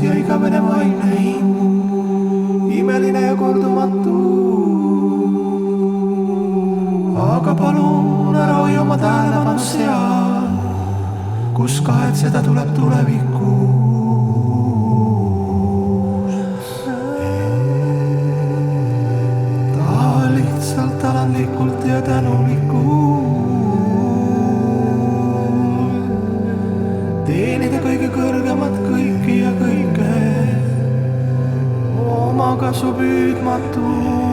ja igavene vaimne hind, imeline ja kordumatu. Aga palun ära hoia oma tähelepanu seal, kus kahetseda tuleb tulevikus. Taha lihtsalt alandlikult ja tänulikult teenida kõige kõrgemat kõiki ja kõike oma kasu püüdmatu.